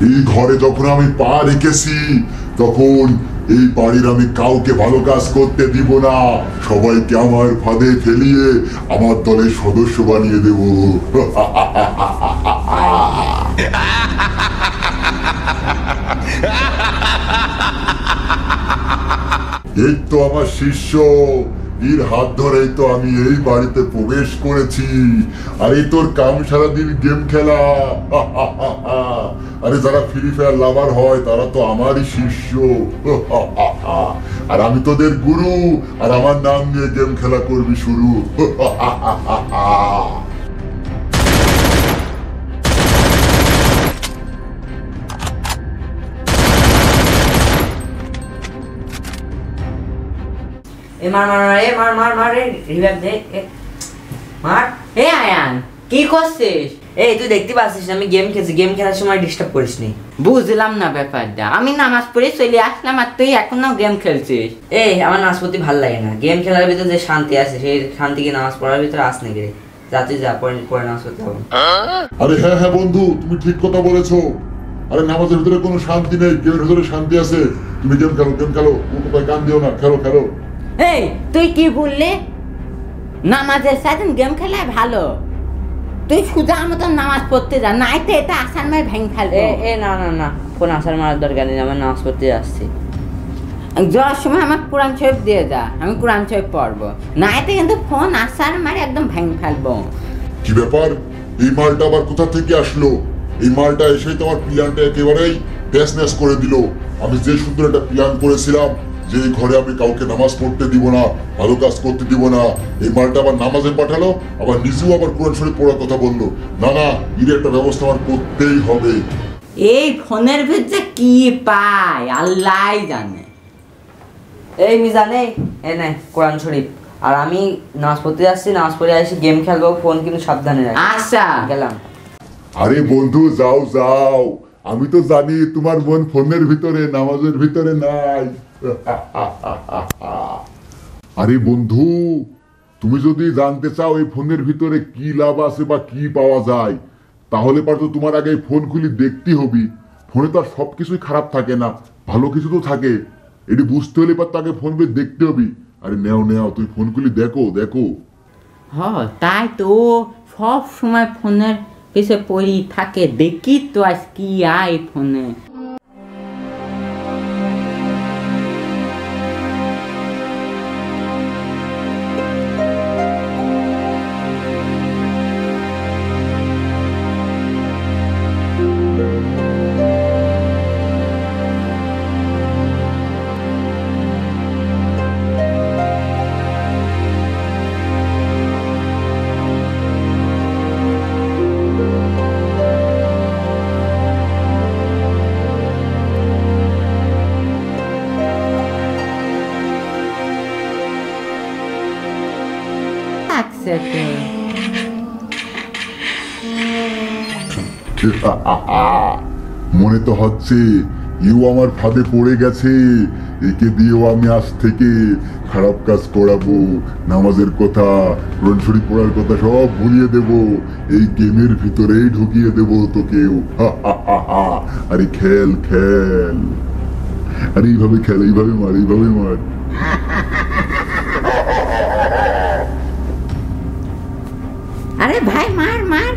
এই ঘরে যখন আমি পা রেখেছি তখন এই বাড়ির আমি কাউকে ভালো কাজ করতে দিব না, সবাইকে আমার ফাঁদে ফেলিয়ে আমার দলের সদস্য বানিয়ে দেব। এই তো আমার শিষ্য, এর হাত ধরেই তো আমি এই বাড়িতে প্রবেশ করেছি। আর এই তোর কাম সারাদিন গেম খেলা। আরে যারা ফ্রি ফায়ার লাভার হয় তারা তো আমারই শিষ্য। আর আমি তোদের গুরু, আর আমার নাম নিয়ে গেম খেলা করবি শুরু। কি করছিস? এই তুই দেখতে পাচ্ছিস আমি গেম খেলছি, গেম খেলার সময় ডিস্টার্ব করিস নি। বুঝলাম না ব্যাপারটা। আমি নামাজ পড়ে চলে আসলাম আর তুই এখনো গেম খেলছিস। এই আমার নামাজ পড়তে ভালো লাগে না, গেম খেলার ভিতরে যে শান্তি আছে সেই শান্তি কি নামাজ পড়ার ভিতরে আস নাকি রে? যা তুই যা, পরে নামাজ পড়তে হবে। আরে হ্যাঁ হ্যাঁ বন্ধু, তুমি ঠিক কথা বলেছো। আরে নামাজের ভিতরে কোনো শান্তি নেই, গেমের ভিতরে শান্তি আছে। তুমি গেম খেলো, গেম খেলো, কোথায় কান দিও না, খেলো খেলো। এই তুই কি বললি? নামাজের সাথে গেম খেলা ভালো? তুই সুজা মতন নামাজ পড়তে যা, নাই তো এটা আসার মার ভেঙে ফেলবে। এ না না না, কোন আসার মারার দরকার নেই, আমার নামাজ পড়তে যাচ্ছি। যাওয়ার সময় আমার কোরআন শরীফ দিয়ে যা, আমি কোরআন শরীফ পড়বো। নাইতে কিন্তু ফোন আসার মারে একদম ভেঙে ফেলবো। কি ব্যাপার, এই মালটা আবার কোথা থেকে আসলো? এই মালটা এসেই তোমার প্ল্যানটা একেবারেই ব্যাসনেস করে দিল। আমি যে সুন্দর একটা প্ল্যান করেছিলাম যে এই ঘরে আমি কাউকে নামাজ পড়তে দিব না, ভালো কাজ করতে দিব না, এই মালটা আবার নামাজে পাঠালো, আবার নিজেও আবার কোরআন শরীফ পড়ার কথা বললো। না না, এর একটা ব্যবস্থা আমার করতেই হবে। এই ফোনের ভিতরে কি পায় আল্লাহ জানে। এই মিজানে এ নে কোরআন শরীফ, আর আমি নামাজ পড়তে যাচ্ছি, নামাজ পড়ে আসি গেম খেলবো, ফোন কিন্তু সাবধানে রাখ। আচ্ছা গেলাম। আরে বন্ধু যাও যাও, আমি তো জানি তোমার মন ফোনের ভিতরে, নামাজের ভিতরে নাই। আরে বন্ধু, তুমি যদি জানতে চাও এই ফোনের ভিতরে কি লাভ আছে বা কি পাওয়া যায়, তাহলে পারতো তোমার আগে ফোন খুলি দেখতে হবি। ফোনে তো আর সবকিছুই খারাপ থাকে না, ভালো কিছু তো থাকে। এটি বুঝতে হলে পার তাকে ফোন করে দেখতে হবি। আরে নেও নেও, তুই ফোন খুলি দেখো দেখো। হ তাই তো, সব সময় ফোনের পিছে পড়ি থাকে, দেখি তো আজ কি আয় ফোনে। মনে তো হচ্ছে ইউ আমার ফাঁদে পড়ে গেছে। একে দিয়েও আমি আজ থেকে খারাপ কাজ করাবো, নামাজের কথা, কোরআন শরীফ পড়ার কথা সব ভুলিয়ে দেব, এই গেমের ভিতরেই ঢুকিয়ে দেব তোকেও। আরে খেল খেল, আরে এইভাবে খেল, এইভাবে মার, এইভাবে মার। আরে ভাই মার মার,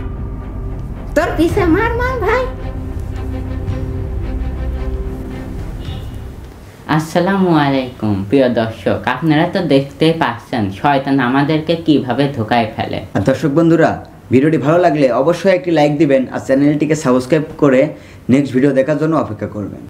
তোর পিছে মার মার ভাই। আসসালামু আলাইকুম প্রিয় দর্শক, আপনারা তো দেখতেই পাচ্ছেন শয়তান আমাদেরকে কিভাবে ধোকায় ফেলে। আর দর্শক বন্ধুরা, ভিডিওটি ভালো লাগলে অবশ্যই একটি লাইক দিবেন আর চ্যানেলটিকে সাবস্ক্রাইব করে নেক্সট ভিডিও দেখার জন্য অপেক্ষা করবেন।